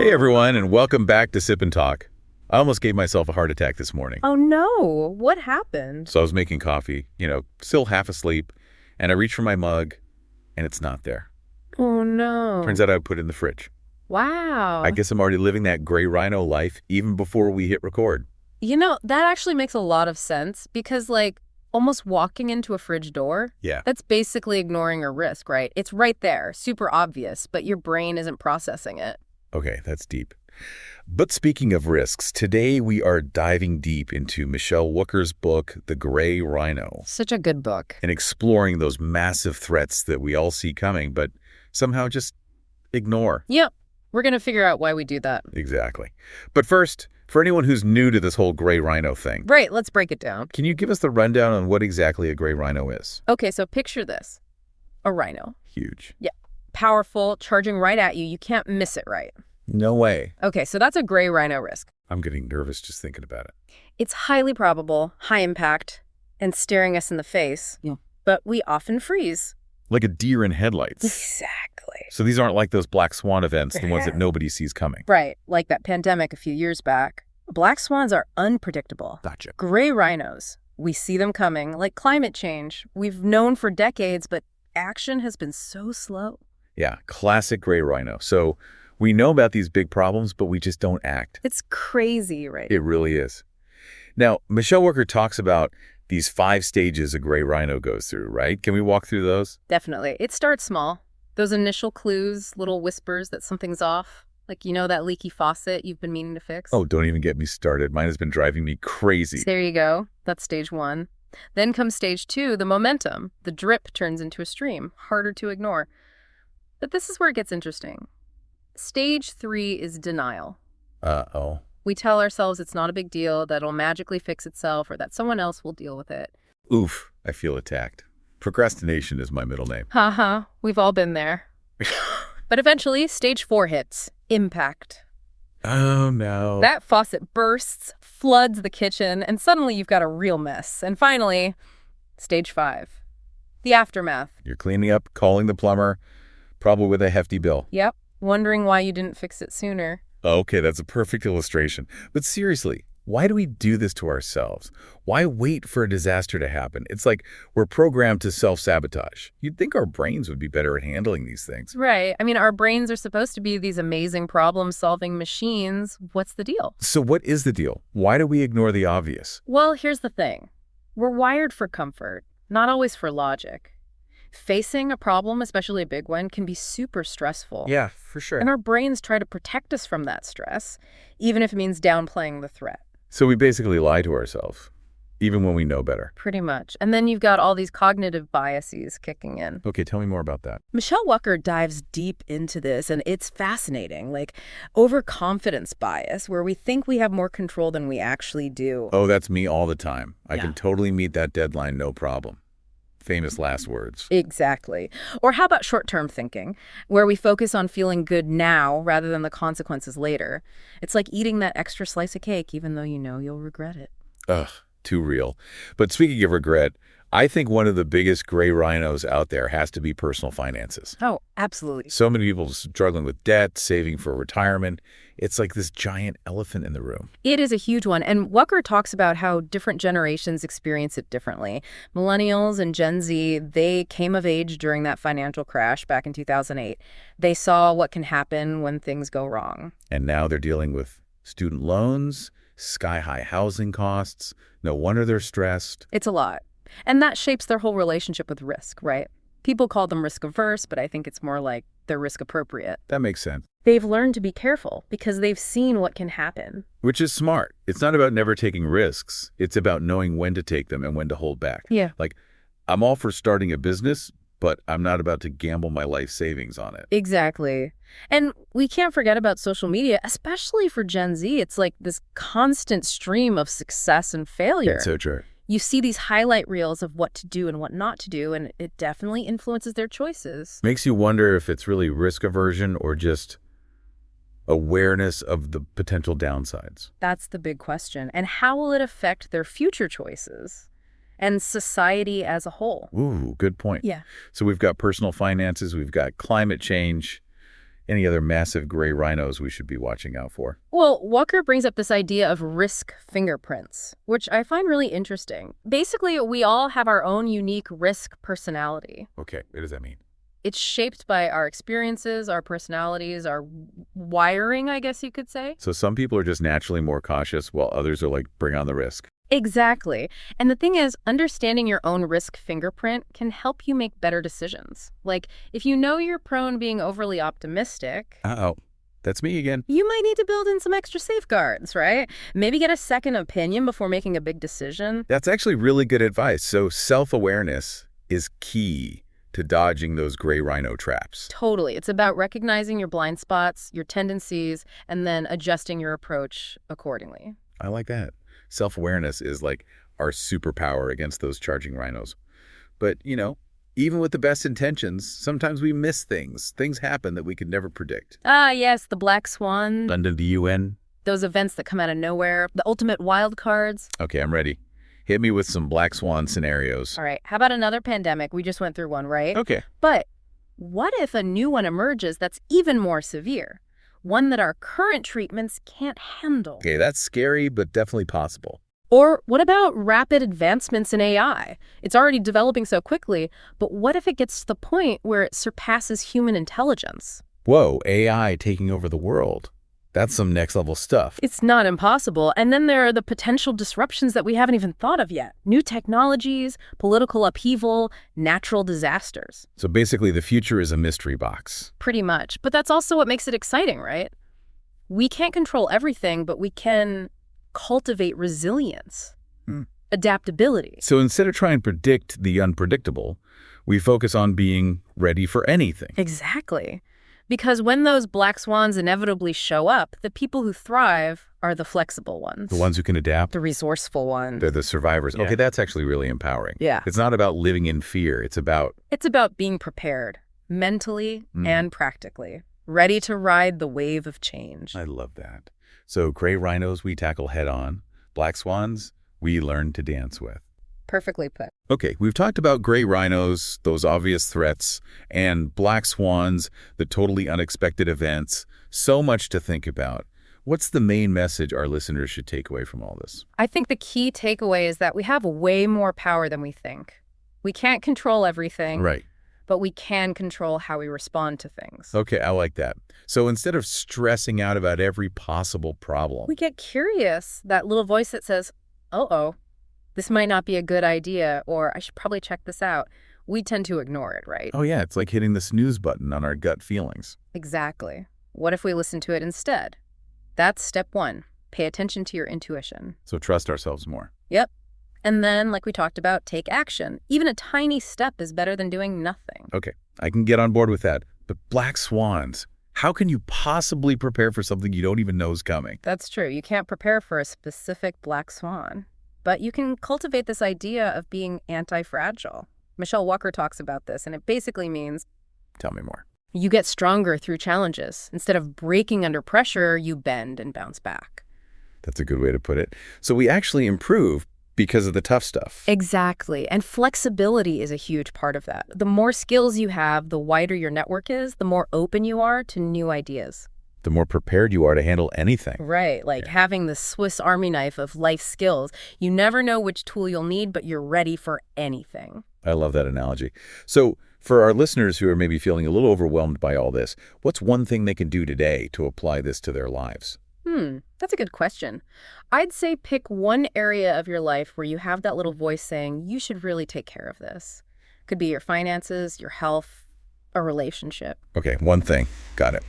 Hey everyone, and welcome back to Sip and Talk. I almost gave myself a heart attack this morning. Oh no, what happened? So I was making coffee, still half asleep, and I reach for my mug, and it's not there. Oh no. Turns out I put it in the fridge. Wow. I guess I'm already living that gray rhino life even before we hit record. That actually makes a lot of sense because almost walking into a fridge door, that's basically ignoring a risk, right? It's right there, super obvious, but your brain isn't processing it. Okay, that's deep. But speaking of risks, today we are diving deep into Michelle Wooker's book, The Gray Rhino. Such a good book. And exploring those massive threats that we all see coming, but somehow just ignore. Yep. We're going to figure out why we do that. Exactly. But first, for anyone who's new to this whole gray rhino thing. Right, let's break it down. Can you give us the rundown on what exactly a gray rhino is? Okay, so picture this. A rhino. Huge. Yeah. Powerful, charging right at you. You can't miss it, right? No way. Okay, so that's a gray rhino risk. I'm getting nervous just thinking about it. It's highly probable, high impact, and staring us in the face. Yeah. But we often freeze. Like a deer in headlights. Exactly. So these aren't like those black swan events, the ones that nobody sees coming. Right, like that pandemic a few years back. Black swans are unpredictable. Gotcha. Gray rhinos, we see them coming, like climate change. We've known for decades, but action has been so slow. Yeah, classic gray rhino. So we know about these big problems, but we just don't act. It's crazy, right? It really is. Now, Michelle Wooker talks about these 5 stages a gray rhino goes through, right? Can we walk through those? Definitely. It starts small. Those initial clues, little whispers that something's off. Like, that leaky faucet you've been meaning to fix. Oh, don't even get me started. Mine has been driving me crazy. So there you go. That's stage 1. Then comes stage 2, the momentum. The drip turns into a stream, harder to ignore. But this is where it gets interesting. Stage 3 is denial. Uh-oh. We tell ourselves it's not a big deal, that it'll magically fix itself, or that someone else will deal with it. Oof, I feel attacked. Procrastination is my middle name. Haha, we've all been there. But eventually, stage 4 hits. Impact. Oh, no. That faucet bursts, floods the kitchen, and suddenly you've got a real mess. And finally, stage 5. The aftermath. You're cleaning up, calling the plumber, probably with a hefty bill. Yep. Wondering why you didn't fix it sooner. Okay, that's a perfect illustration. But seriously, why do we do this to ourselves? Why wait for a disaster to happen? It's like we're programmed to self-sabotage. You'd think our brains would be better at handling these things. Right. I mean, our brains are supposed to be these amazing problem-solving machines. What's the deal? So what is the deal? Why do we ignore the obvious? Well, here's the thing. We're wired for comfort, not always for logic. Facing a problem, especially a big one, can be super stressful. Yeah, for sure. And our brains try to protect us from that stress, even if it means downplaying the threat. So we basically lie to ourselves, even when we know better. Pretty much. And then you've got all these cognitive biases kicking in. Okay, tell me more about that. Michelle Wooker dives deep into this, and it's fascinating. Like overconfidence bias, where we think we have more control than we actually do. Oh, that's me all the time. I can totally meet that deadline, no problem. Famous last words. Exactly. Or how about short-term thinking, where we focus on feeling good now rather than the consequences later? It's like eating that extra slice of cake, even though you know you'll regret it. Ugh, too real. But speaking of regret, I think one of the biggest gray rhinos out there has to be personal finances. Oh, absolutely. So many people struggling with debt, saving for retirement. It's like this giant elephant in the room. It is a huge one. And Wooker talks about how different generations experience it differently. Millennials and Gen Z, they came of age during that financial crash back in 2008. They saw what can happen when things go wrong. And now they're dealing with student loans, sky-high housing costs. No wonder they're stressed. It's a lot. And that shapes their whole relationship with risk, right? People call them risk-averse, but I think it's more like they're risk-appropriate. That makes sense. They've learned to be careful because they've seen what can happen. Which is smart. It's not about never taking risks. It's about knowing when to take them and when to hold back. Yeah. Like, I'm all for starting a business, but I'm not about to gamble my life savings on it. Exactly. And we can't forget about social media, especially for Gen Z. It's like this constant stream of success and failure. It's so true. You see these highlight reels of what to do and what not to do, and it definitely influences their choices. Makes you wonder if it's really risk aversion or just awareness of the potential downsides. That's the big question. And how will it affect their future choices and society as a whole? Ooh, good point. Yeah. So we've got personal finances, we've got climate change, Any other massive gray rhinos we should be watching out for? Well, Walker brings up this idea of risk fingerprints, which I find really interesting. Basically, we all have our own unique risk personality. Okay, what does that mean? It's shaped by our experiences, our personalities, our wiring, I guess you could say. So some people are just naturally more cautious while others are like, bring on the risk. Exactly. And the thing is, understanding your own risk fingerprint can help you make better decisions. Like, if you know you're prone being overly optimistic... Uh-oh. That's me again. You might need to build in some extra safeguards, right? Maybe get a second opinion before making a big decision. That's actually really good advice. So self-awareness is key to dodging those gray rhino traps. Totally. It's about recognizing your blind spots, your tendencies, and then adjusting your approach accordingly. I like that. Self-awareness is like our superpower against those charging rhinos. But, you know, even with the best intentions, sometimes we miss things. Things happen that we could never predict. Ah, yes, the black swan. London to UN. Those events that come out of nowhere. The ultimate wild cards. Okay, I'm ready. Hit me with some black swan scenarios. All right. How about another pandemic? We just went through one, right? Okay. But what if a new one emerges that's even more severe? One that our current treatments can't handle. Okay, that's scary, but definitely possible. Or what about rapid advancements in AI? It's already developing so quickly, but what if it gets to the point where it surpasses human intelligence? Whoa, AI taking over the world. That's some next-level stuff. It's not impossible. And then there are the potential disruptions that we haven't even thought of yet. New technologies, political upheaval, natural disasters. So basically, the future is a mystery box. Pretty much. But that's also what makes it exciting, right? We can't control everything, but we can cultivate resilience, adaptability. So instead of trying to predict the unpredictable, we focus on being ready for anything. Exactly. Because when those black swans inevitably show up, the people who thrive are the flexible ones. The ones who can adapt. The resourceful ones. They're the survivors. Yeah. Okay, that's actually really empowering. Yeah. It's not about living in fear. It's about being prepared, mentally and practically, ready to ride the wave of change. I love that. So gray rhinos we tackle head on. Black swans we learn to dance with. Perfectly put. Okay, we've talked about gray rhinos, those obvious threats, and black swans, the totally unexpected events. So much to think about. What's the main message our listeners should take away from all this? I think the key takeaway is that we have way more power than we think. We can't control everything. Right. But we can control how we respond to things. Okay, I like that. So instead of stressing out about every possible problem, we get curious, that little voice that says, uh-oh, this might not be a good idea, or I should probably check this out. We tend to ignore it, right? Oh yeah, it's like hitting the snooze button on our gut feelings. Exactly. What if we listen to it instead? That's step one. Pay attention to your intuition. So trust ourselves more. Yep. And then, like we talked about, take action. Even a tiny step is better than doing nothing. Okay, I can get on board with that. But black swans, how can you possibly prepare for something you don't even know is coming? That's true. You can't prepare for a specific black swan. But you can cultivate this idea of being anti-fragile. Michelle Walker talks about this, and it basically means... Tell me more. You get stronger through challenges. Instead of breaking under pressure, you bend and bounce back. That's a good way to put it. So we actually improve because of the tough stuff. Exactly. And flexibility is a huge part of that. The more skills you have, the wider your network is, the more open you are to new ideas. The more prepared you are to handle anything. Right, like having the Swiss Army knife of life skills. You never know which tool you'll need, but you're ready for anything. I love that analogy. So for our listeners who are maybe feeling a little overwhelmed by all this, what's one thing they can do today to apply this to their lives? That's a good question. I'd say pick one area of your life where you have that little voice saying, you should really take care of this. Could be your finances, your health, a relationship. Okay, one thing. Got it.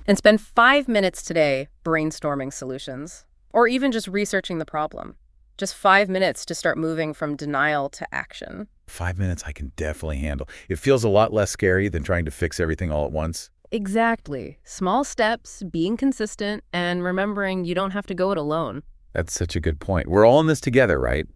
And spend 5 minutes today brainstorming solutions, or even just researching the problem. Just 5 minutes to start moving from denial to action. 5 minutes I can definitely handle. It feels a lot less scary than trying to fix everything all at once. Exactly. Small steps, being consistent, and remembering you don't have to go it alone. That's such a good point. We're all in this together, right?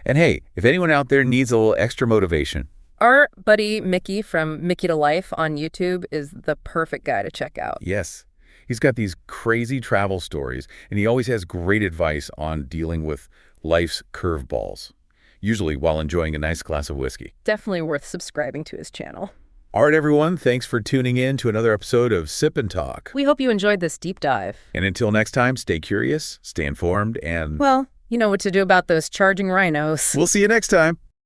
And hey, if anyone out there needs a little extra motivation, our buddy Micky from Mickytolife on YouTube is the perfect guy to check out. yes, he's got these crazy travel stories, and he always has great advice on dealing with life's curveballs, usually while enjoying a nice glass of whiskey. Definitely worth subscribing to his channel. All right, everyone, thanks for tuning in to another episode of Sip and Talk. We hope you enjoyed this deep dive. And until next time, stay curious, stay informed, and... Well, you know what to do about those charging rhinos. We'll see you next time.